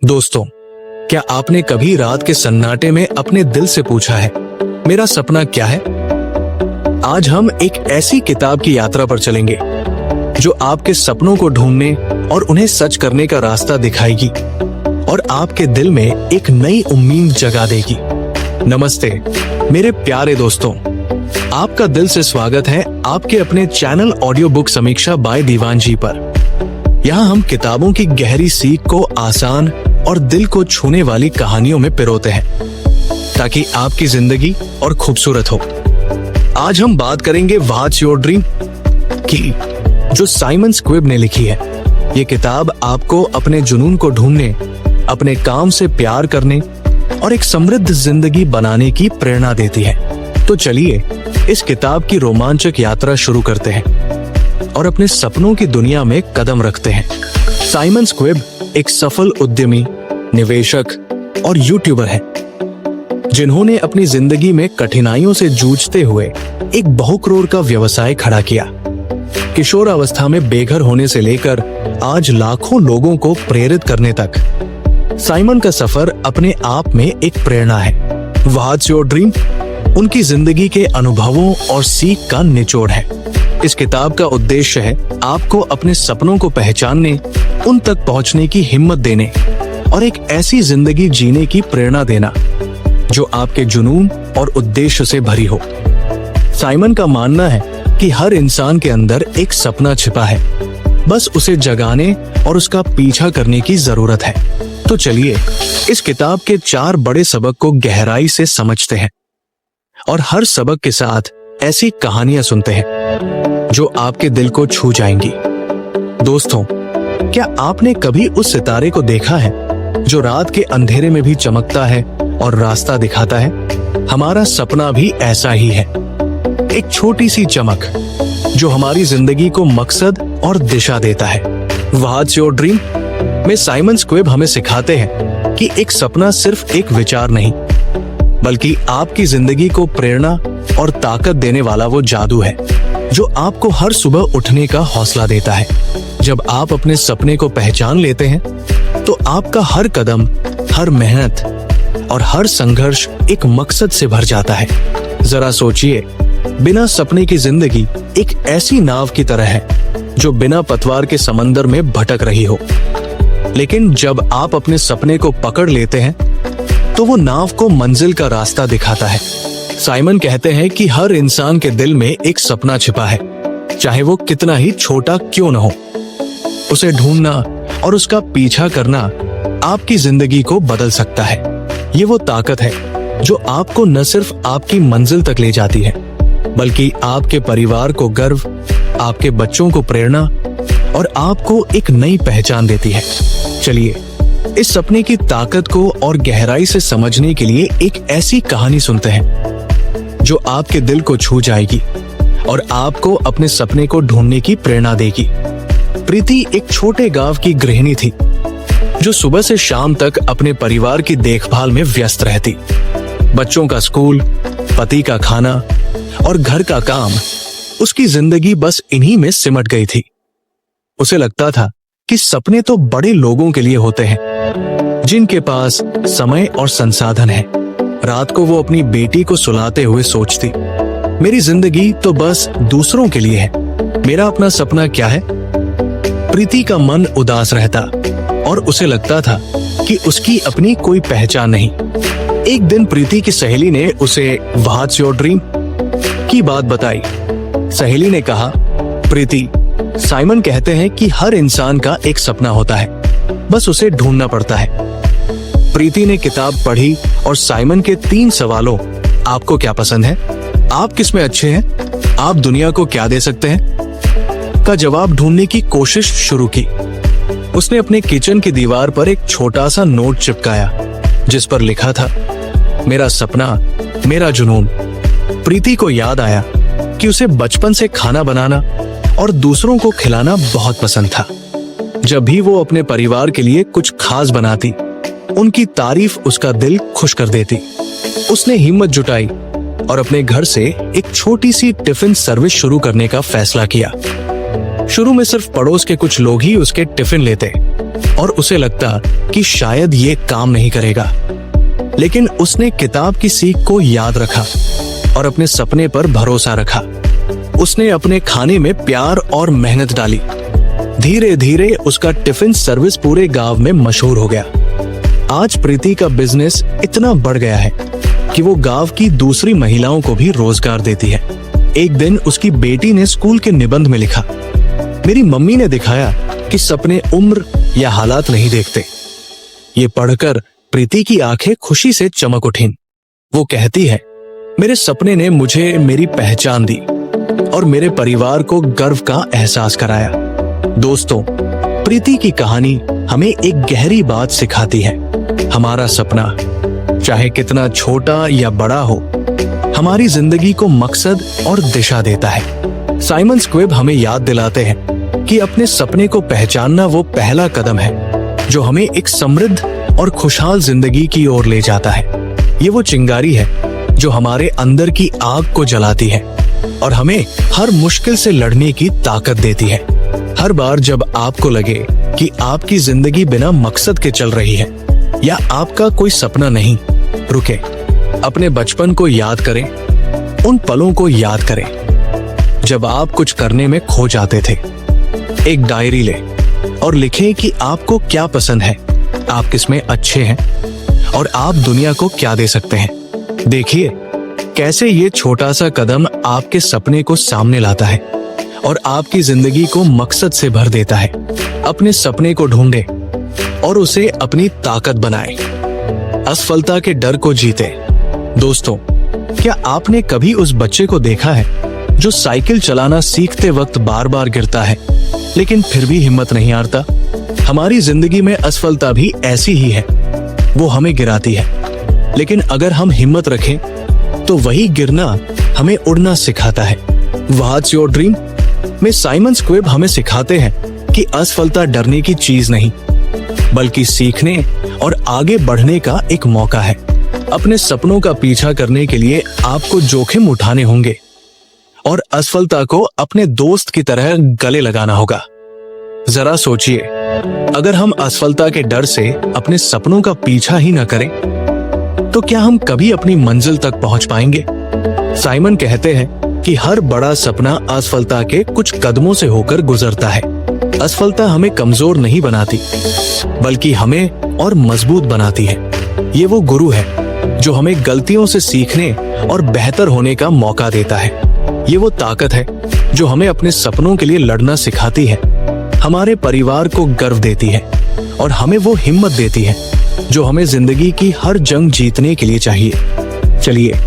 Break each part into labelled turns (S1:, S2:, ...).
S1: दोस्तों, क्या आपने कभी रात के सन्नाटे में अपने दिल से पूछा है, मेरा सपना क्या है? आज हम एक ऐसी किताब की यात्रा पर चलेंगे जो आपके सपनों को ढूंढने और उन्हें सच करने का रास्ता दिखाएगी और आपके दिल में एक नई उम्मीद जगा देगी। नमस्ते मेरे प्यारे दोस्तों, आपका दिल से स्वागत है आपके अपने चैनल ऑडियो बुक समीक्षा बाय दीवान जी पर। यहाँ हम किताबों की गहरी सीख को आसान और दिल को छूने वाली कहानियों में पिरोते हैं ताकि आपकी जिंदगी और खूबसूरत हो। आज हम बात करेंगे व्हाट्स योर ड्रीम की, जो साइमन स्क्विब ने लिखी है। ये किताब आपको अपने जुनून को ढूंढने, अपने काम से प्यार करने और एक समृद्ध जिंदगी बनाने की प्रेरणा देती है। तो चलिए इस किताब की रोमांचक यात्रा शुरू करते हैं और अपने सपनों की दुनिया में कदम रखते हैं। साइमन स्क्विब एक सफल उद्यमी, निवेशक और यूट्यूबर है जिन्होंने अपनी जिंदगी में कठिनाइयों से जूझते हुए एक बहुकरोड़ का व्यवसाय खड़ा किया। किशोरावस्था में बेघर होने से लेकर आज लाखों लोगों को प्रेरित करने तक साइमन का सफर अपने आप में एक प्रेरणा है। व्हाट्स योर ड्रीम उनकी जिंदगी के अनुभवों और सीख का निचोड़ है। इस किताब का उद्देश्य है आपको अपने सपनों को पहचानने, उन तक पहुंचने की हिम्मत देने और एक ऐसी जिंदगी जीने की प्रेरणा देना जो आपके जुनून और उद्देश्य से भरी हो। साइमन का मानना है कि हर इंसान के अंदर एक सपना छिपा है, बस उसे जगाने और उसका पीछा करने की जरूरत है। तो चलिए इस किताब के 4 बड़े सबक को गहराई से समझते हैं और हर सबक के साथ ऐसी कहानियां सुनते हैं जो आपके दिल को छू जाएंगी। दोस्तों, क्या आपने कभी उस सितारे को देखा है जो रात के अंधेरे में भी चमकता है और रास्ता दिखाता है? हमारा सपना भी ऐसा ही है, एक छोटी सी चमक जो हमारी जिंदगी को मकसद और दिशा देता है। व्हाट्स योर ड्रीम में साइमन स्क्विब हमें सिखाते हैं कि एक सपना सिर्फ एक विचार नहीं, बल्कि आपकी जिंदगी को प्रेरणा और ताकत देने वाला वो जादू है जो आपको हर सुबह उठने का हौसला देता है। जब आप अपने सपने को पहचान लेते हैं तो आपका हर कदम, हर मेहनत और हर संघर्ष एक मकसद से भर जाता है। जरा सोचिए, बिना सपने की जिंदगी एक ऐसी नाव की तरह है जो बिना पतवार के समंदर में भटक रही हो। लेकिन जब आप अपने सपने को पकड़ लेते हैं तो वो नाव को मंजिल का रास्ता दिखाता है। साइमन कहते हैं कि हर इंसान के दिल में एक सपना छिपा है, चाहे वो कितना ही छोटा क्यों न हो। उसे ढूंढना और उसका पीछा करना आपकी जिंदगी को बदल सकता है। ये वो ताकत है जो आपको न सिर्फ आपकी मंजिल तक ले जाती है, बल्कि आपके परिवार को गर्व, आपके बच्चों को प्रेरणा और आपको एक नई पहचान देती है। चलिए इस सपने की ताकत को और गहराई से समझने के लिए एक ऐसी कहानी सुनते हैं जो आपके दिल को छू जाएगी और आपको अपने सपने को ढूंढने की प्रेरणा देगी। प्रीति एक छोटे गांव की गृहिणी थी जो सुबह से शाम तक अपने परिवार की देखभाल में व्यस्त रहती। बच्चों का स्कूल, पति का खाना और घर का काम, उसकी जिंदगी बस इन्हीं में सिमट गई थी। उसे लगता था कि सपने तो बड़े लोगों के लिए होते हैं जिनके पास समय और संसाधन है। रात को वो अपनी बेटी को सुलाते हुए सोचती, मेरी जिंदगी तो बस दूसरों के लिए है, मेरा अपना सपना क्या है? प्रीति का मन उदास रहता और उसे लगता था कि उसकी अपनी कोई पहचान नहीं। एक दिन प्रीति की सहेली ने उसे व्हाट्स योर ड्रीम की बात बताई। सहेली ने कहा, प्रीति, साइमन कहते हैं कि हर इंसान का एक सपना होता है, बस उसे ढूंढना पड़ता है। प्रीति ने किताब पढ़ी और साइमन के 3 सवालों, आपको क्या पसंद है, आप किसमें अच्छे हैं, आप दुनिया को क्या दे सकते हैं, का जवाब ढूंढने की कोशिश शुरू की। उसने अपने किचन की दीवार पर एक छोटा सा नोट चिपकाया जिस पर लिखा था, मेरा सपना, मेरा जुनून। प्रीति को याद आया कि उसे बचपन से खाना बनाना और दूसरों को खिलाना बहुत पसंद था। जब भी वो अपने परिवार के लिए कुछ खास बनाती, उनकी तारीफ उसका दिल खुश कर देती। उसने हिम्मत जुटाई और अपने घर से एक छोटी सी टिफिन सर्विस शुरू करने का फैसला किया। शुरू में सिर्फ पड़ोस के कुछ लोग ही उसके टिफिन लेते और उसे लगता कि शायद ये काम नहीं करेगा, लेकिन उसने किताब की सीख को याद रखा और अपने सपने पर भरोसा रखा। उसने अपने खाने में प्यार और मेहनत डाली। धीरे धीरे उसका टिफिन सर्विस पूरे गांव में मशहूर हो गया। आज प्रीति का बिजनेस इतना बढ़ गया है कि वो गांव की दूसरी महिलाओं को भी रोजगार देती है। एक दिन उसकी बेटी ने स्कूल के निबंध में लिखा, मेरी मम्मी ने दिखाया कि सपने उम्र या हालात नहीं देखते। ये पढ़कर प्रीति की आंखें खुशी से चमक उठीं। वो कहती है, मेरे सपने ने मुझे मेरी पहचान दी और मेरे परिवार को गर्व का एहसास कराया। दोस्तों, प्रीति की कहानी हमें एक गहरी बात सिखाती है। हमारा सपना चाहे कितना छोटा या बड़ा हो, हमारी जिंदगी को मकसद और दिशा देता है। साइमन स्क्विब हमें याद दिलाते हैं कि अपने सपने को पहचानना वो पहला कदम है जो हमें एक समृद्ध और खुशहाल जिंदगी की ओर ले जाता है। ये वो चिंगारी है जो हमारे अंदर की आग को जलाती है और हमें हर मुश्किल से लड़ने की ताकत देती है। हर बार जब आपको लगे कि आपकी जिंदगी बिना मकसद के चल रही है या आपका कोई सपना नहीं, रुके, अपने बचपन को याद करें। उन पलों को याद करें जब आप कुछ करने में खो जाते थे। एक डायरी ले और लिखें कि आपको क्या पसंद है, आप किसमें अच्छे हैं और आप दुनिया को क्या दे सकते हैं। देखिए कैसे ये छोटा सा कदम आपके सपने को सामने लाता है और आपकी जिंदगी को मकसद से भर देता है। अपने सपने को ढूंढे और उसे अपनी ताकत बनाए। असफलता के डर को जीते। दोस्तों, क्या आपने कभी उस बच्चे को देखा है जो साइकिल चलाना सीखते वक्त बार बार गिरता है लेकिन फिर भी हिम्मत नहीं हारता? हमारी जिंदगी में असफलता भी ऐसी ही है। वो हमें गिराती है, लेकिन अगर हम हिम्मत रखें तो वही गिरना हमें उड़ना सिखाता है। व्हाट्स योर ड्रीम में साइमन स्क्विब हमें सिखाते हैं कि असफलता डरने की चीज नहीं, बल्कि सीखने और आगे बढ़ने का एक मौका है। अपने सपनों का पीछा करने के लिए आपको जोखिम उठाने होंगे और असफलता को अपने दोस्त की तरह गले लगाना होगा। जरा सोचिए, अगर हम असफलता के डर से अपने सपनों का पीछा ही न करें तो क्या हम कभी अपनी मंजिल तक पहुंच पाएंगे? साइमन कहते हैं कि हर बड़ा सपना असफलता के कुछ कदमों से होकर गुजरता है। असफलता हमें कमजोर नहीं बनाती, बल्कि हमें और मजबूत बनाती है। ये वो गुरु है जो हमें गलतियों से सीखने और बेहतर होने का मौका देता है। ये वो ताकत है जो हमें अपने सपनों के लिए लड़ना सिखाती है, हमारे परिवार को गर्व देती है और हमें वो हिम्मत देती है जो हमें जिंदगी की हर जंग जीतने के लिए चाहिए। चलिए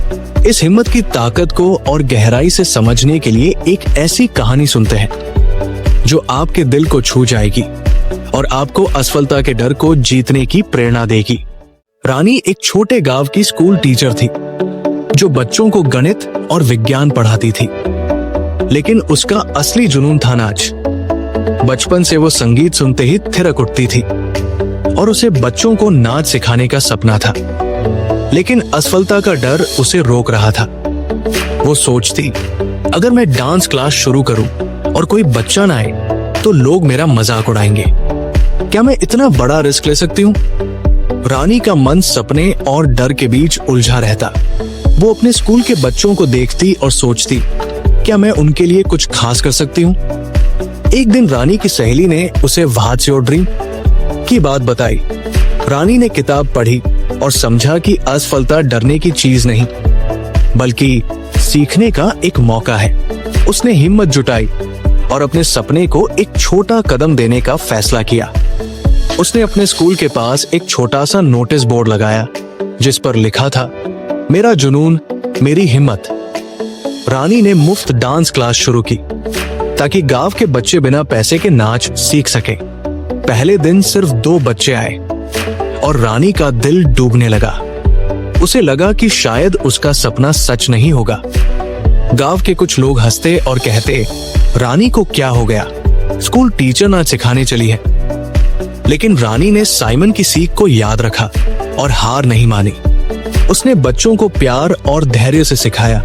S1: इस हिम्मत की ताकत को और गहराई से समझने के लिए एक ऐसी कहानी सुनते हैं जो आपके दिल को छू जाएगी और आपको असफलता के डर को जीतने की प्रेरणा देगी। रानी एक छोटे गांव की स्कूल टीचर थी जो बच्चों को गणित और विज्ञान पढ़ाती थी, लेकिन उसका असली जुनून था नाच। बचपन से वो संगीत सुनते ही थिरक उठती थी और उसे बच्चों को नाच सिखाने का सपना था, लेकिन असफलता का डर उसे रोक रहा था। वो सोचती, अगर मैं डांस क्लास शुरू करूं और कोई बच्चा ना आए तो लोग मेरा मजाक उड़ाएंगे। क्या मैं इतना बड़ा रिस्क ले सकती हूँ? रानी का मन सपने और डर के बीच उलझा रहता। वो अपने स्कूल के बच्चों को देखती और सोचती, क्या मैं उनके लिए कुछ खास कर सकती हूँ? एक दिन रानी की सहेली ने उसे व्हाट्स योर ड्रीम की बात बताई। रानी ने किताब पढ़ी और समझा कि असफलता डरने की चीज नहीं, बल्कि सीखने का एक मौका है। उसने हिम्मत जुटाई और अपने सपने को एक छोटा कदम देने का फैसला किया। उसने अपने स्कूल के पास एक छोटा सा नोटिस बोर्ड लगाया जिस पर लिखा था, मेरा जुनून, मेरी हिम्मत। रानी ने मुफ्त डांस क्लास शुरू की ताकि गांव के बच्चे बिना पैसे के नाच सीख सके। पहले दिन सिर्फ 2 बच्चे आए और रानी का दिल डूबने लगा। उसे लगा कि शायद उसका सपना सच नहीं होगा। गांव के कुछ लोग हंसते और कहते, रानी को क्या हो गया, स्कूल टीचर नाच सिखाने चली है। लेकिन रानी ने साइमन की सीख को याद रखा और हार नहीं मानी। उसने बच्चों को प्यार और धैर्य से सिखाया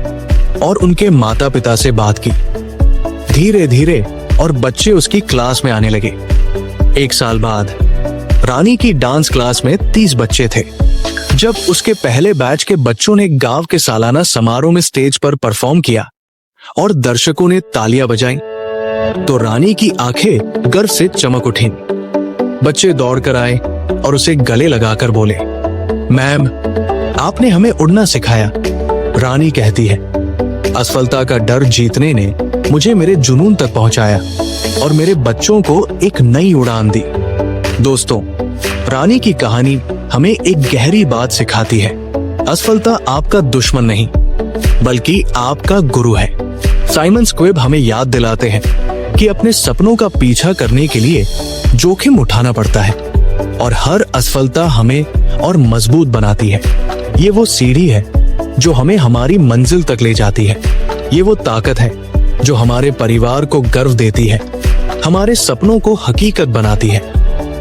S1: और उनके माता पिता से बात की। धीरे धीरे और बच्चे उसकी क्लास में आने लगे। 1 साल बाद रानी की डांस क्लास में 30 बच्चे थे। जब उसके पहले बैच के बच्चों ने गांव के सालाना समारोह में स्टेज पर परफॉर्म किया और दर्शकों ने तालियां बजाई, तो रानी की आंखें गर्व से चमक उठीं। बच्चे दौड़कर आए और उसे गले लगाकर बोले, मैम, आपने हमें उड़ना सिखाया। रानी कहती है, असफलता का डर जीतने ने मुझे मेरे जुनून तक पहुंचाया और मेरे बच्चों को एक नई उड़ान दी। दोस्तों, रानी की कहानी हमें एक गहरी बात सिखाती है। असफलता आपका दुश्मन नहीं, बल्कि आपका गुरु है। साइमन स्क्वेब हमें याद दिलाते हैं कि अपने सपनों का पीछा करने के लिए जोखिम उठाना पड़ता है और हर असफलता हमें और मजबूत बनाती है। ये वो सीढ़ी है जो हमें हमारी मंजिल तक ले जाती है। ये वो ताकत है जो हमारे परिवार को गर्व देती है, हमारे सपनों को हकीकत बनाती है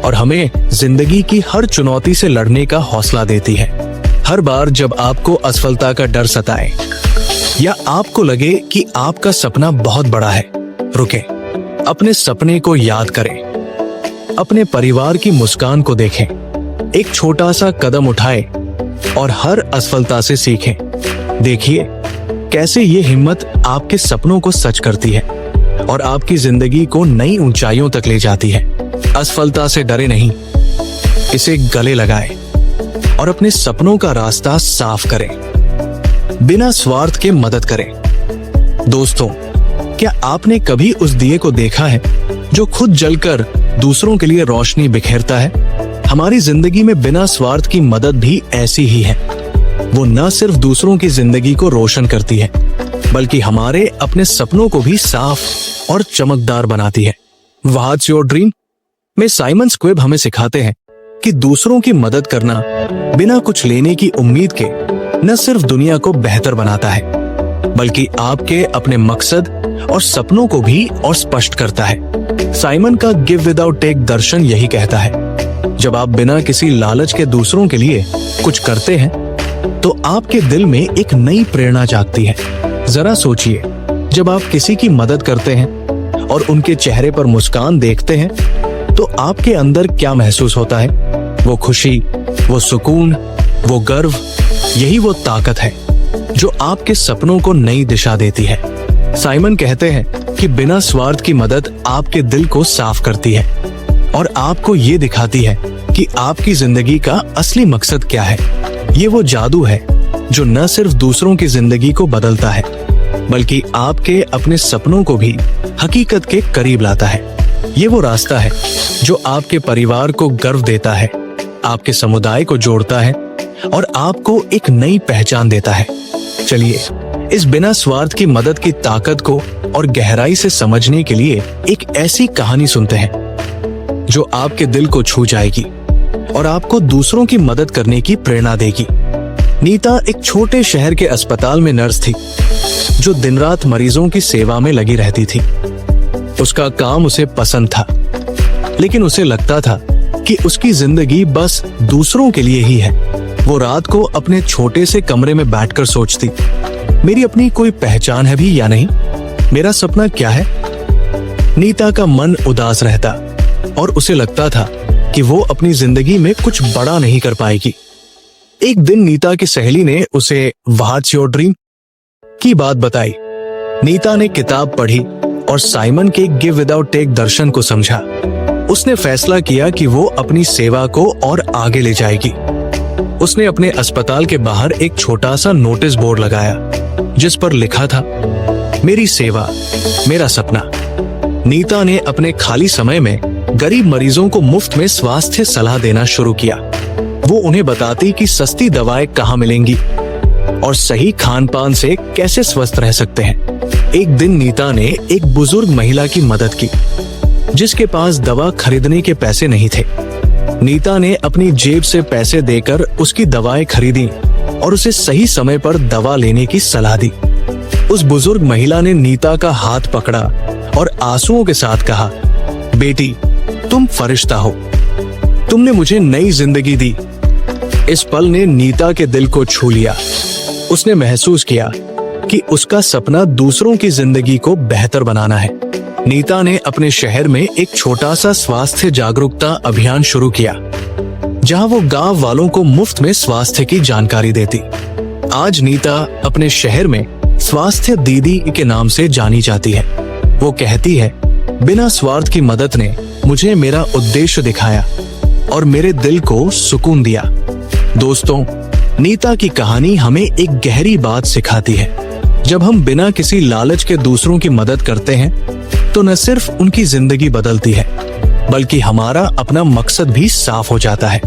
S1: और हमें जिंदगी की हर चुनौती से लड़ने का हौसला देती है। हर बार जब आपको असफलता का डर सताए या आपको लगे कि आपका सपना बहुत बड़ा है, रुके, अपने सपने को याद करें, अपने परिवार की मुस्कान को देखें, एक छोटा सा कदम उठाए और हर असफलता से सीखें। देखिए कैसे ये हिम्मत आपके सपनों को सच करती है और आपकी जिंदगी को नई ऊंचाइयों तक ले जाती है। असफलता से डरे नहीं, इसे गले लगाएं और अपने सपनों का रास्ता साफ करें। बिना स्वार्थ के मदद करें। दोस्तों, क्या आपने कभी उस दिए को देखा है जो खुद जलकर दूसरों के लिए रोशनी बिखेरता है? हमारी जिंदगी में बिना स्वार्थ की मदद भी ऐसी ही है। वो न सिर्फ दूसरों की जिंदगी को रोशन करती है, बल्कि हमारे अपने सपनों को भी साफ और चमकदार बनाती है। व्हाट्स योर ड्रीम में साइमन स्क्वेब हमें सिखाते हैं कि दूसरों की मदद करना बिना कुछ लेने की उम्मीद के न सिर्फ दुनिया को बेहतर बनाता है, बल्कि आपके अपने मकसद और सपनों को भी और स्पष्ट करता है। साइमन का गिव विदाउट टेक दर्शन यही कहता है, जब आप बिना किसी लालच के दूसरों के लिए कुछ करते हैं तो आपके दिल में एक नई प्रेरणा जागती है। जरा सोचिए, जब आप किसी की मदद करते हैं और उनके चेहरे पर मुस्कान देखते हैं तो आपके अंदर क्या महसूस होता है? वो खुशी, वो सुकून, वो गर्व, यही वो ताकत है जो आपके सपनों को नई दिशा देती है। साइमन कहते हैं कि बिना स्वार्थ की मदद आपके दिल को साफ करती है और आपको ये दिखाती है कि आपकी जिंदगी का असली मकसद क्या है। ये वो जादू है जो न सिर्फ दूसरों की जिंदगी को बदलता है, बल्कि आपके अपने सपनों को भी हकीकत के करीब लाता है। ये वो रास्ता है जो आपके परिवार को गर्व देता है, आपके समुदाय को जोड़ता है और आपको एक नई पहचान देता है। चलिए इस बिना स्वार्थ की मदद की ताकत को और गहराई से समझने के लिए एक ऐसी कहानी सुनते हैं जो आपके दिल को छू जाएगी और आपको दूसरों की मदद करने की प्रेरणा देगी। नीता एक छोटे शहर के अस्पताल में नर्स थी जो दिन रात मरीजों की सेवा में लगी रहती थी। उसका काम उसे पसंद था, लेकिन उसे लगता था कि उसकी जिंदगी बस दूसरों के लिए ही है। वो रात को अपने छोटे से कमरे में बैठकर सोचती, मेरी अपनी कोई पहचान है भी या नहीं? मेरा सपना क्या है? नीता का मन उदास रहता और उसे लगता था कि वो अपनी जिंदगी में कुछ बड़ा नहीं कर पाएगी। एक दिन नीता की सहेली ने उसे व्हाट्स योर ड्रीम की बात बताई। नीता ने किताब पढ़ी और साइमन के गिव विदाउट टेक दर्शन को समझा। उसने फैसला किया कि वो अपनी सेवा को और आगे ले जाएगी। उसने अपने अस्पताल के बाहर एक छोटा सा नोटिस बोर्ड लगाया जिस पर लिखा था, मेरी सेवा मेरा सपना। नीता ने अपने खाली समय में गरीब मरीजों को मुफ्त में स्वास्थ्य सलाह देना शुरू किया। वो उन्हें बताती कि सस्ती दवाएं कहाँ मिलेंगी और सही खान पान से कैसे स्वस्थ रह सकते हैं। एक दिन नीता ने एक बुजुर्ग महिला की मदद की जिसके पास दवा खरीदने के पैसे नहीं थे। नीता ने अपनी जेब से पैसे देकर उसकी दवाएं खरीदी और उसे सही समय पर दवा लेने की सलाह दी। उस बुजुर्ग महिला ने नीता का हाथ पकड़ा और आंसुओं के साथ कहा, बेटी तुम फरिश्ता हो, तुमने मुझे नई जिंदगी दी। इस पल ने नीता के दिल को छू लिया। उसने महसूस किया कि उसका सपना दूसरों की जिंदगी को बेहतर बनाना है। नीता ने अपने शहर में एक छोटा सा स्वास्थ्य जागरूकता अभियान शुरू किया, जहां वो गांव वालों को मुफ्त में स्वास्थ्य की जानकारी देती। आज नीता अपने शहर में स्वास्थ्य दीदी के नाम से जानी जाती है। वो कहती है, बिना स्वार्थ की मदद ने मुझे मेरा उद्देश्य दिखाया और मेरे दिल को सुकून दिया। दोस्तों, नीता की कहानी हमें एक गहरी बात सिखाती है। जब हम बिना किसी लालच के दूसरों की मदद करते हैं, तो न सिर्फ उनकी जिंदगी बदलती है, बल्कि हमारा अपना मकसद भी साफ हो जाता है।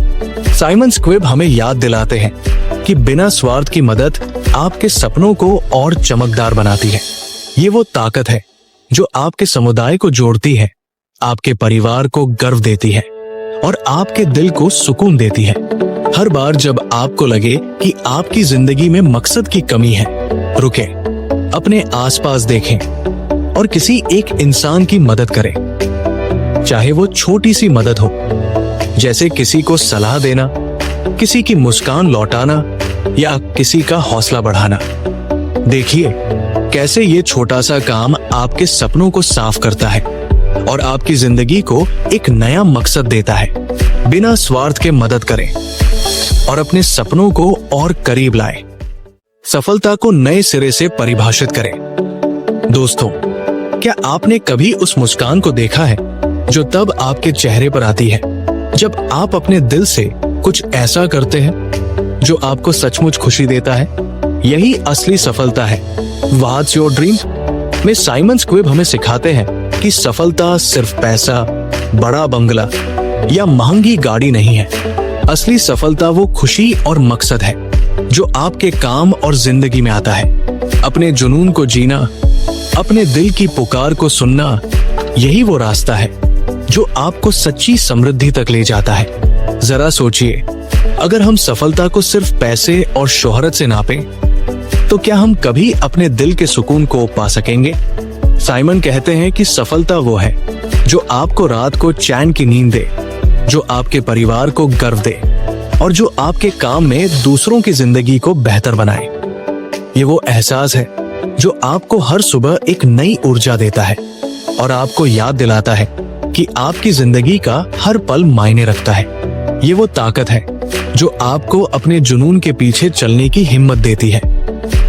S1: साइमन स्क्विब हमें याद दिलाते हैं कि बिना स्वार्थ की मदद आपके सपनों को और चमकदार बनाती है। ये वो ताकत है जो आपके समुदाय को जोड़ती है, आपके परिवार को गर्व देती है और आपके दिल को सुकून देती है। हर बार जब आपको लगे कि आपकी जिंदगी में मकसद की कमी है, रुके, अपने आसपास देखें और किसी एक इंसान की मदद करें। चाहे वो छोटी सी मदद हो, जैसे किसी को सलाह देना, किसी की मुस्कान लौटाना या किसी का हौसला बढ़ाना। देखिए कैसे ये छोटा सा काम आपके सपनों को साफ करता है और आपकी जिंदगी को एक नया मकसद देता है। बिना स्वार्थ के मदद करें और अपने सपनों को और करीब लाएं। सफलता को नए सिरे से परिभाषित करें। दोस्तों, क्या आपने कभी उस मुस्कान को देखा है जो तब आपके चेहरे पर आती है जब आप अपने दिल से कुछ ऐसा करते हैं जो आपको सचमुच खुशी देता है? यही असली सफलता है। व्हाट्स योर ड्रीम में साइमन स्क्विब हमें सिखाते हैं कि सफलता सिर्फ पैसा, बड़ा बंगला या महंगी गाड़ी नहीं है। असली सफलता वो खुशी और मकसद है जो आपके काम और जिंदगी में आता है। अपने जुनून को जीना, अपने दिल की पुकार को सुनना, यही वो रास्ता है जो आपको सच्ची समृद्धि तक ले जाता है। जरा सोचिए, अगर हम सफलता को सिर्फ पैसे और शोहरत से नापें, तो क्या हम कभी अपने दिल के सुकून को पा सकेंगे? साइमन कहते हैं कि सफलता वो है जो आपको रात को चैन की नींद दे, जो आपके परिवार को गर्व दे और जो आपके काम में दूसरों की जिंदगी को बेहतर बनाए। ये वो एहसास है जो आपको हर सुबह एक नई ऊर्जा देता है और आपको याद दिलाता है कि आपकी जिंदगी का हर पल मायने रखता है। ये वो ताकत है जो आपको अपने जुनून के पीछे चलने की हिम्मत देती है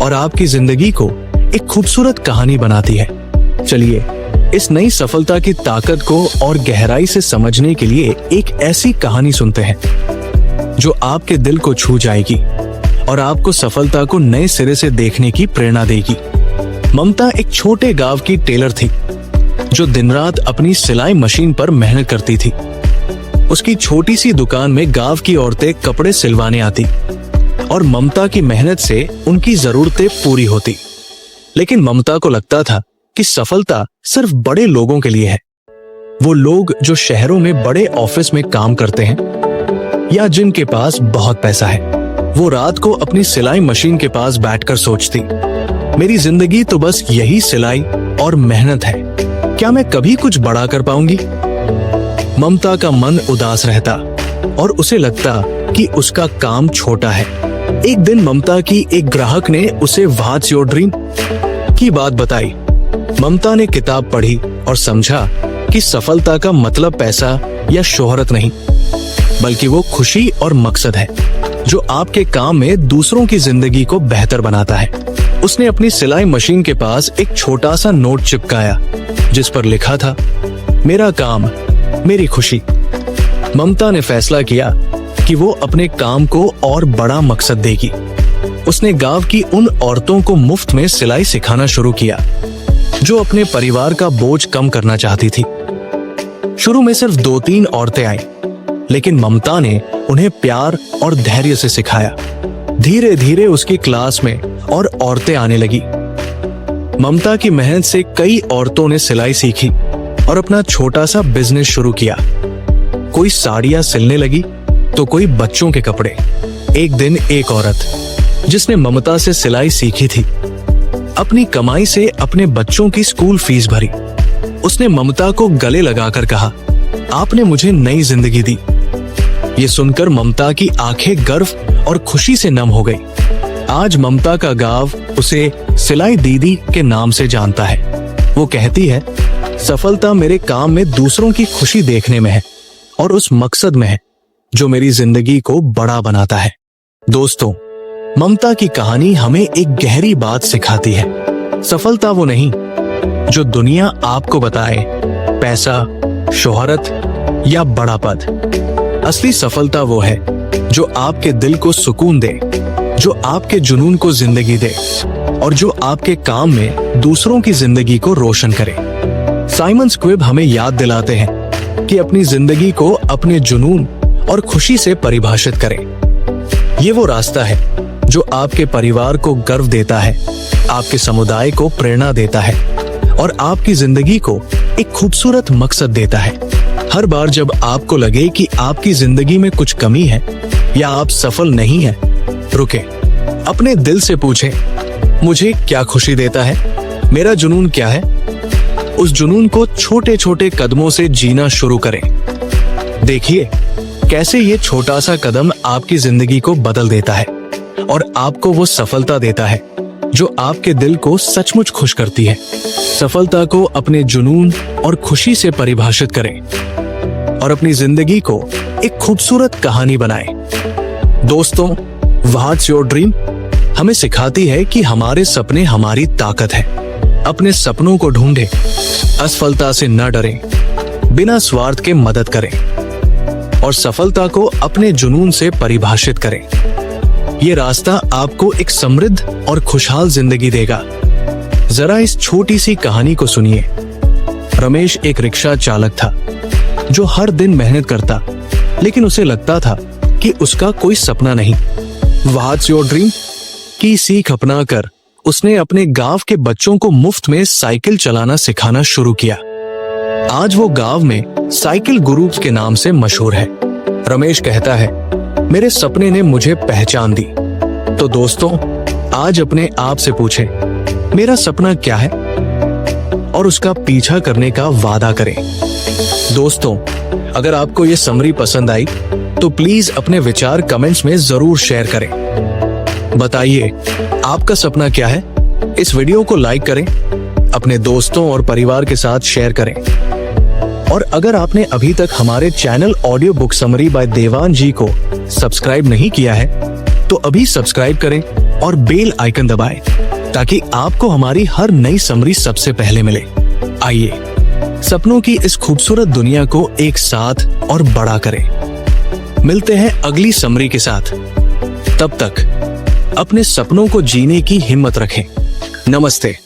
S1: और आपकी जिंदगी को एक खूबसूरत कहानी बनाती है। चलिए इस नई सफलता की ताकत को और गहराई से समझने के लिए एक ऐसी कहानी सुनते हैं जो आपके दिल को छू जाएगी और आपको सफलता को नए सिरे से देखने की प्रेरणा देगी। ममता एक छोटे गांव की टेलर थी जो दिन रात अपनी सिलाई मशीन पर मेहनत करती थी। उसकी छोटी सी दुकान में गांव की औरतें कपड़े सिलवाने आती और ममता की मेहनत से उनकी जरूरतें पूरी होती। लेकिन ममता को लगता था कि सफलता सिर्फ बड़े लोगों के लिए है। वो लोग जो शहरों में बड़े ऑफिस में काम करते हैं या जिनके पास बहुत पैसा है। वो रात को अपनी सिलाई मशीन के पास बैठकर सोचती, मेरी जिंदगी तो बस यही सिलाई और मेहनत है, क्या मैं कभी कुछ बड़ा कर पाऊंगी? ममता का मन उदास रहता और उसे लगता कि उसका काम छोटा है। एक दिन ममता की एक ग्राहक ने उसे व्हाट्स योर ड्रीम की बात बताई। ममता ने किताब पढ़ी और समझा कि सफलता का मतलब पैसा या शोहरत नहीं, बल्कि वो खुशी और मकसद है जो आपके काम में दूसरों की जिंदगी को बेहतर बनाता है। उसने अपनी सिलाई मशीन के पास एक छोटा सा नोट चिपकाया जिस पर लिखा था, मेरा काम मेरी खुशी। ममता ने फैसला किया कि वो अपने काम को और बड़ा मकसद देगी। उसने गांव की उन औरतों को मुफ्त में सिलाई सिखाना शुरू किया जो अपने परिवार का बोझ कम करना चाहती थी। शुरू में सिर्फ 2-3 औरतें आईं, लेकिन ममता ने उन्हें प्यार और धैर्य से सिखाया। धीरे धीरे उसकी क्लास में और औरतें आने लगी। ममता की मेहनत से कई औरतों ने सिलाई सीखी और अपना छोटा सा बिजनेस शुरू किया। कोई साड़ियां सिलने लगी तो कोई बच्चों के कपड़े। एक दिन एक औरत जिसने ममता से सिलाई सीखी थी, अपनी कमाई से अपने बच्चों की स्कूल फीस भरी। उसने ममता को गले लगाकर कहा, आपने मुझे नई जिंदगी दी। ये सुनकर ममता की आंखें गर्व और खुशी से नम हो गई। आज ममता का गांव उसे सिलाई दीदी के नाम से जानता है। वो कहती है, सफलता मेरे काम में दूसरों की खुशी देखने में है और उस मकसद में है जो मेरी जिंदगी को बड़ा बनाता है। दोस्तों, ममता की कहानी हमें एक गहरी बात सिखाती है। सफलता वो नहीं जो दुनिया आपको बताए, पैसा, शोहरत या बड़ा पद। असली सफलता वो है जो आपके दिल को सुकून दे, जो आपके जुनून को जिंदगी दे और जो आपके काम में दूसरों की जिंदगी को रोशन करे। साइमन स्क्विब हमें याद दिलाते हैं कि अपनी जिंदगी को अपने जुनून और खुशी से परिभाषित करें। ये वो रास्ता है जो आपके परिवार को गर्व देता है, आपके समुदाय को प्रेरणा देता है और आपकी जिंदगी को एक खूबसूरत मकसद देता है। हर बार जब आपको लगे कि आपकी जिंदगी में कुछ कमी है या आप सफल नहीं हैं, रुके, अपने दिल से पूछें, मुझे क्या खुशी देता है? मेरा जुनून क्या है? उस जुनून को छोटे छोटे कदमों से जीना शुरू करें। देखिए कैसे ये छोटा सा कदम आपकी जिंदगी को बदल देता है और आपको वो सफलता देता है जो आपके दिल को सचमुच खुश करती है। सफलता को अपने जुनून और खुशी से परिभाषित करें और अपनी जिंदगी को एक खूबसूरत कहानी बनाएं। दोस्तों, व्हाट्स योर ड्रीम हमें सिखाती है कि हमारे सपने हमारी ताकत है। अपने सपनों को ढूंढें, असफलता से न डरें, बिना स्वार्थ के मदद करें और सफलता को अपने जुनून से परिभाषित करें। ये रास्ता आपको एक समृद्ध और खुशहाल जिंदगी देगा। जरा इस छोटी सी कहानी को सुनिए। रमेश एक रिक्शा चालक था जो हर दिन मेहनत करता, लेकिन उसे लगता था कि उसका कोई सपना नहीं। व्हाट्स योर ड्रीम की सीख अपनाकर उसने अपने गांव के बच्चों को मुफ्त में साइकिल चलाना सिखाना शुरू किया। आज वो गांव में साइकिल गुरु के नाम से मशहूर है। रमेश कहता है, मेरे सपने ने मुझे पहचान दी। तो दोस्तों, आज अपने आप से पूछें, मेरा सपना क्या है और उसका पीछा करने का वादा करें। दोस्तों, अगर आपको ये समरी पसंद आई तो प्लीज अपने विचार कमेंट्स में जरूर शेयर करें। बताइए आपका सपना क्या है। इस वीडियो को लाइक करें, अपने दोस्तों और परिवार के साथ शेयर करें और अगर आपने अभी तक हमारे channel audio book summary by Dewan ji को सब्सक्राइब नहीं किया है तो अभी सब्सक्राइब करें और बेल आइकन दबाएं ताकि आपको हमारी हर नई समरी सबसे पहले मिले। आइए सपनों की इस खूबसूरत दुनिया को एक साथ और बड़ा करें। मिलते हैं अगली समरी के साथ। तब तक अपने सपनों को जीने की हिम्मत रखें। नमस्ते।